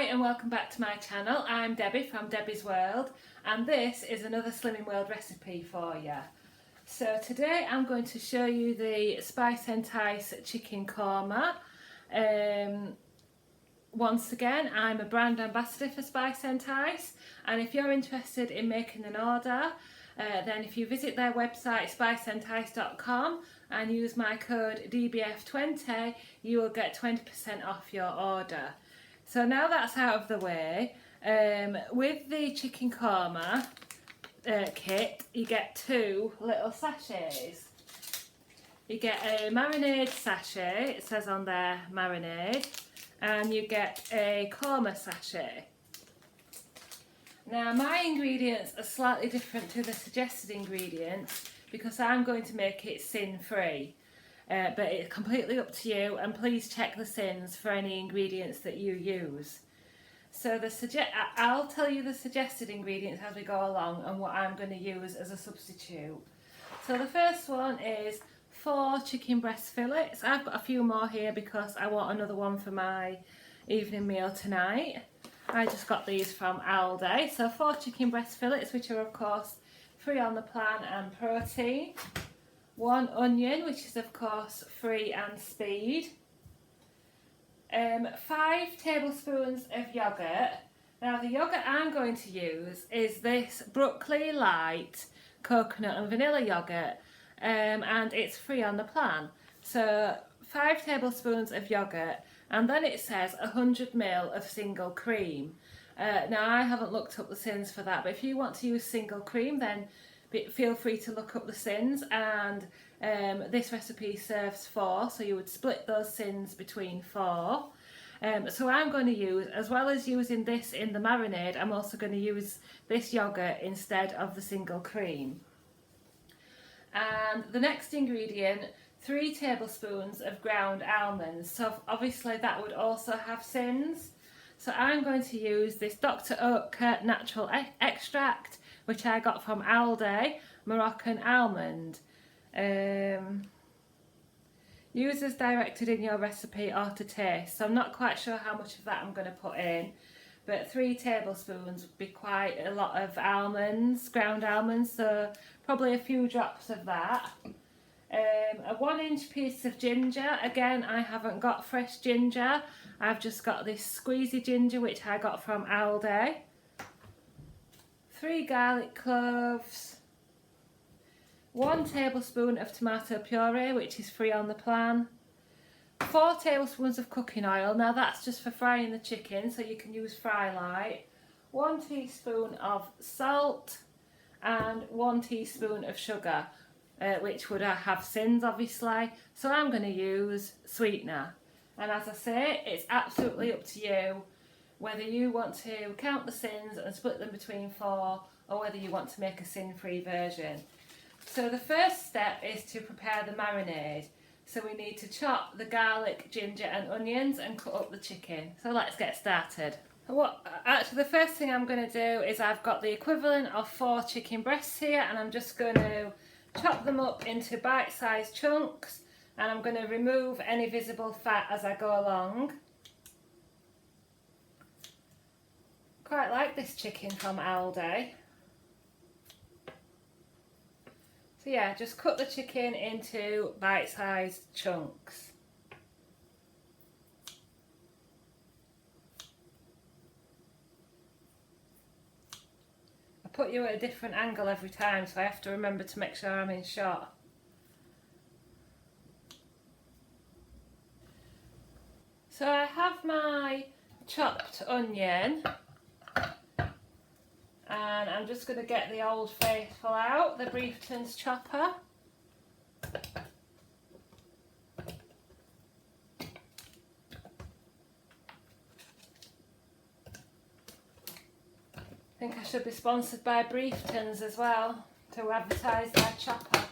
Hi and welcome back to my channel. I'm Debbie from Debbie's World and this is another Slimming World recipe for you. So today I'm going to show you the Spicentice chicken korma. Once again, I'm a brand ambassador for Spicentice, and if you're interested in making an order, then if you visit their website spicentice.com and use my code DBF20, you will get 20% off your order. So now that's out of the way, with the chicken korma kit, you get two little sachets. You get a marinade sachet, it says on there marinade, and you get a korma sachet. Now my ingredients are slightly different to the suggested ingredients because I'm going to make it sin free. But it's completely up to you, and please check the sins for any ingredients that you use. So I'll tell you the suggested ingredients as we go along and what I'm going to use as a substitute. So the first one is 4 chicken breast fillets. I've got a few more here because I want another one for my evening meal tonight. I just got these from Aldi. So 4 chicken breast fillets, which are of course free on the plan and protein. 1 onion, which is of course free and speed. 5 tablespoons of yoghurt. Now the yoghurt I'm going to use is this Broccoli Light coconut and vanilla yoghurt, and it's free on the plan. So 5 tablespoons of yoghurt, and then it says 100 ml of single cream. Now I haven't looked up the sins for that, but if you want to use single cream, then feel free to look up the sins, and this recipe serves 4, so you would split those sins between 4. So I'm going to use, as well as using this in the marinade, I'm also going to use this yoghurt instead of the single cream. And the next ingredient, 3 tablespoons of ground almonds. So obviously that would also have sins. So I'm going to use this Dr. Oetker natural extract, which I got from Aldi, Moroccan almond. Use as directed in your recipe or to taste. So I'm not quite sure how much of that I'm going to put in, but 3 tablespoons would be quite a lot of almonds, ground almonds, so probably a few drops of that. A 1-inch piece of ginger. Again, I haven't got fresh ginger, I've just got this squeezy ginger which I got from Aldi. 3 garlic cloves, 1 tablespoon of tomato puree, which is free on the plan, 4 tablespoons of cooking oil. Now that's just for frying the chicken, so you can use Fry Light, 1 teaspoon of salt, and 1 teaspoon of sugar, which would have sins obviously, so I'm going to use sweetener. And as I say, it's absolutely up to you whether you want to count the sins and split them between 4, or whether you want to make a sin-free version. So the first step is to prepare the marinade. So we need to chop the garlic, ginger and onions and cut up the chicken. So let's get started. Actually the first thing I'm going to do is I've got the equivalent of 4 chicken breasts here, and I'm just going to chop them up into bite-sized chunks, and I'm going to remove any visible fat as I go along. Quite like this chicken from Aldi. So yeah, just cut the chicken into bite-sized chunks. I put you at a different angle every time, so I have to remember to make sure I'm in shot. So I have my chopped onion, and I'm just going to get the Old Faithful out, the Briefton's chopper. I think I should be sponsored by Briefton's as well to advertise their chopper.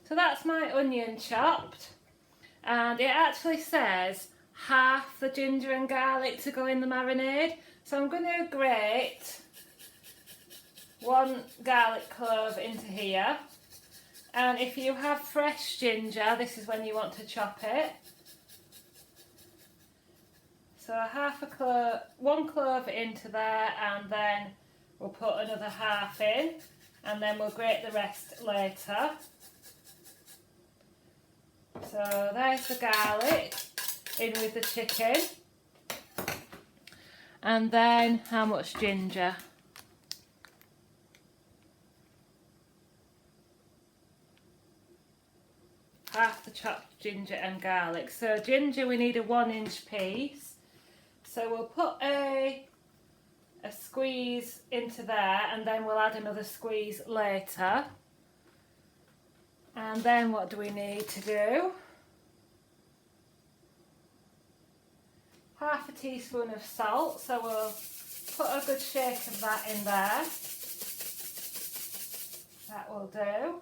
So that's my onion chopped, and it actually says half the ginger and garlic to go in the marinade. So I'm going to grate 1 garlic clove into here. And if you have fresh ginger, this is when you want to chop it. So 1 clove into there, and then we'll put another half in, and then we'll grate the rest later. So there's the garlic in with the chicken. And then how much ginger? Half the chopped ginger and garlic. So ginger, we need a 1-inch piece. So we'll put a squeeze into there, and then we'll add another squeeze later. And then what do we need to do? Half a teaspoon of salt, so we'll put a good shake of that in there. That will do.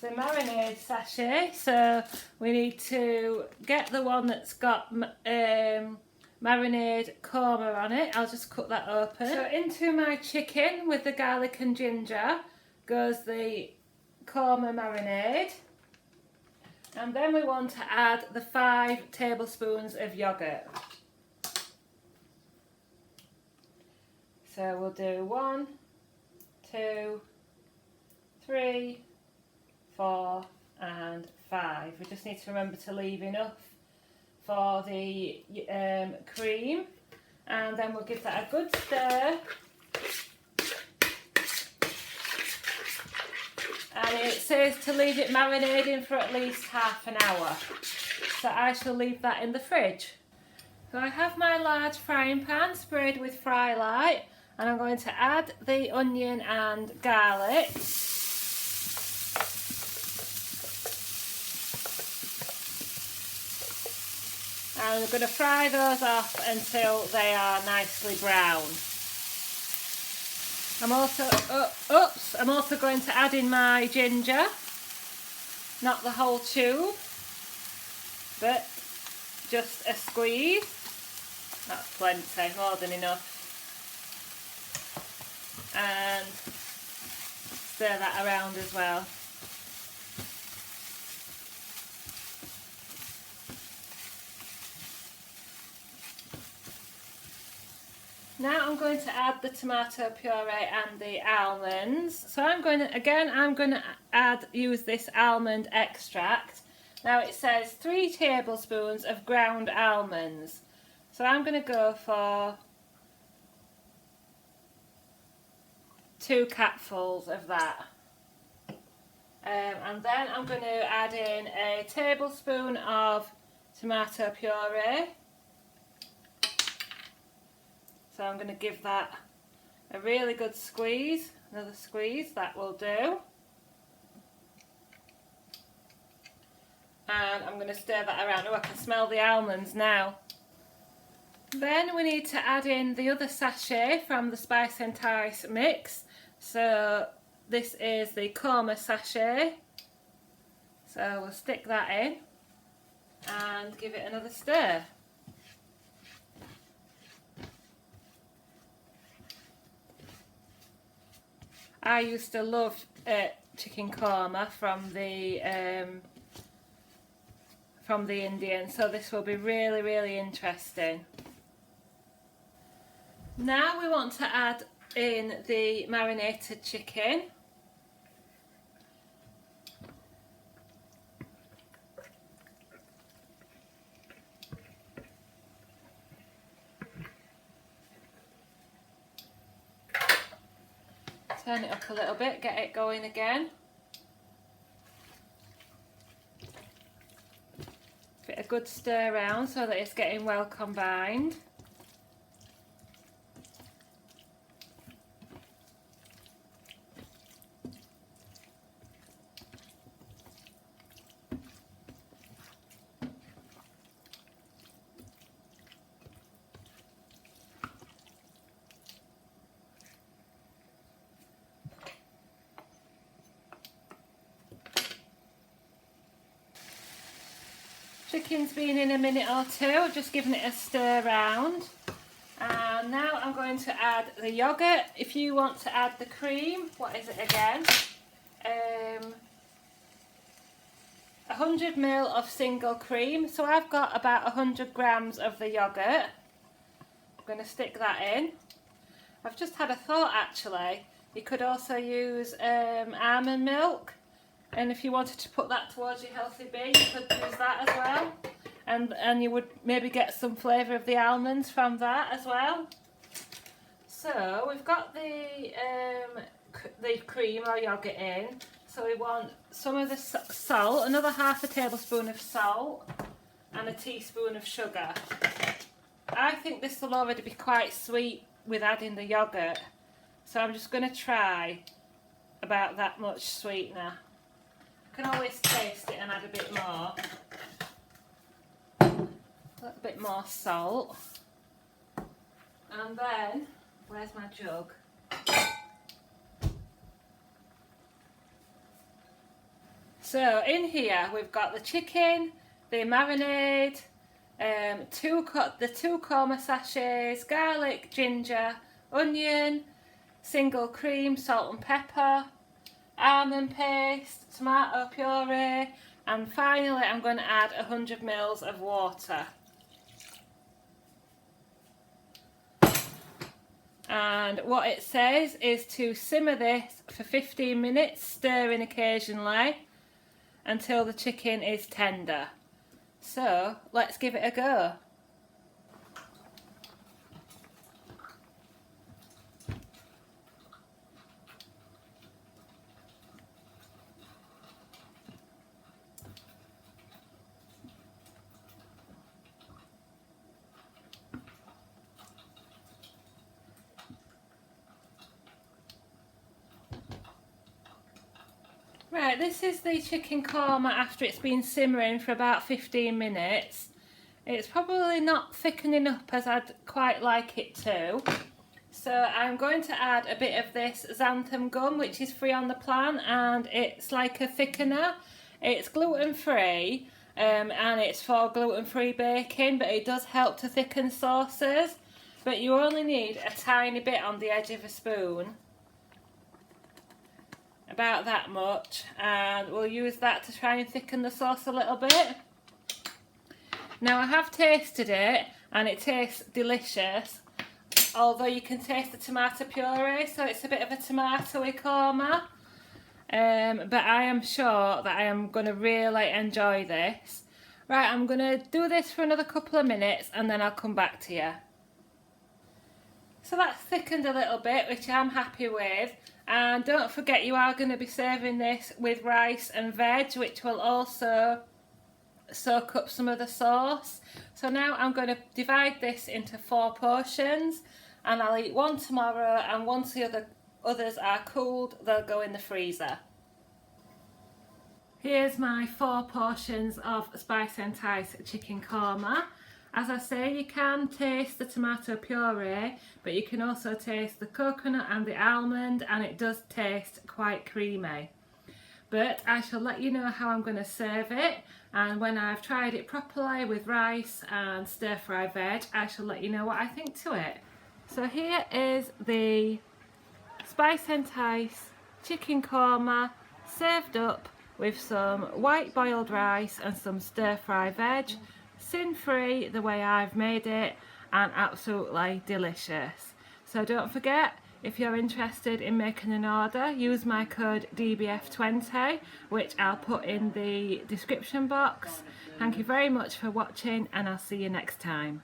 The marinade sachet, so we need to get the one that's got marinade Korma on it. I'll just cut that open. So into my chicken with the garlic and ginger goes the Korma marinade, and then we want to add the 5 tablespoons of yogurt. So we'll do 1, 2, 3, 4 and 5. We just need to remember to leave enough for the cream, and then we'll give that a good stir. And it says to leave it marinating for at least half an hour. So I shall leave that in the fridge. So I have my large frying pan sprayed with fry light, and I'm going to add the onion and garlic. And we're going to fry those off until they are nicely brown. I'm also going to add in my ginger, not the whole tube, but just a squeeze. That's plenty, more than enough. And stir that around as well. Now I'm going to add the tomato puree and the almonds. So I'm going to use this almond extract. Now it says 3 tablespoons of ground almonds. So I'm going to go for 2 cupfuls of that. And then I'm going to add in a tablespoon of tomato puree. So I'm going to give that a really good squeeze, another squeeze, that will do. And I'm going to stir that around. Oh, I can smell the almonds now. Then we need to add in the other sachet from the Spicentice mix. So this is the Korma sachet. So we'll stick that in and give it another stir. I used to love chicken korma from the Indian, so this will be really, really interesting. Now we want to add in the marinated chicken. Turn it up a little bit, get it going again. Give it a good stir around so that it's getting well combined. thicken's been in a minute or two. I've just given it a stir round. And now I'm going to add the yoghurt. If you want to add the cream, what is it again? 100 ml of single cream. So I've got about 100 grams of the yoghurt. I'm going to stick that in. I've just had a thought actually. You could also use almond milk. And if you wanted to put that towards your healthy bee, you could use that as well. And you would maybe get some flavour of the almonds from that as well. So we've got the cream or yoghurt in. So we want some of the salt, another half a tablespoon of salt, and a teaspoon of sugar. I think this will already be quite sweet with adding the yoghurt. So I'm just going to try about that much sweetener. I can always taste it and add a bit more. A little bit more salt. And then, where's my jug? So in here we've got the chicken, the marinade, the two korma sachets, garlic, ginger, onion, single cream, salt and pepper, almond paste, tomato puree, and finally I'm going to add 100 ml of water. And what it says is to simmer this for 15 minutes, stirring occasionally, until the chicken is tender. So let's give it a go. Right, this is the chicken korma after it's been simmering for about 15 minutes. It's probably not thickening up as I'd quite like it to. So I'm going to add a bit of this xanthan gum, which is free on the plant, and it's like a thickener. It's gluten free and it's for gluten free baking, but it does help to thicken sauces. But you only need a tiny bit on the edge of a spoon. About that much, and we'll use that to try and thicken the sauce a little bit. Now I have tasted it and it tastes delicious, although you can taste the tomato puree, so it's a bit of a tomatoey korma, but I am sure that I am going to really enjoy this. Right, I'm going to do this for another couple of minutes and then I'll come back to you. So that's thickened a little bit, which I'm happy with. And don't forget, you are going to be serving this with rice and veg, which will also soak up some of the sauce. So now I'm going to divide this into 4 portions, and I'll eat one tomorrow, and once the others are cooled, they'll go in the freezer. Here's my 4 portions of Spicentice chicken korma. As I say, you can taste the tomato puree, but you can also taste the coconut and the almond, and it does taste quite creamy. But I shall let you know how I'm going to serve it, and when I've tried it properly with rice and stir-fry veg, I shall let you know what I think to it. So here is the Spicentice chicken korma served up with some white boiled rice and some stir-fry veg. Sin-free the way I've made it, and absolutely delicious. So don't forget, if you're interested in making an order, use my code DBF20, which I'll put in the description box. Thank you very much for watching, and I'll see you next time.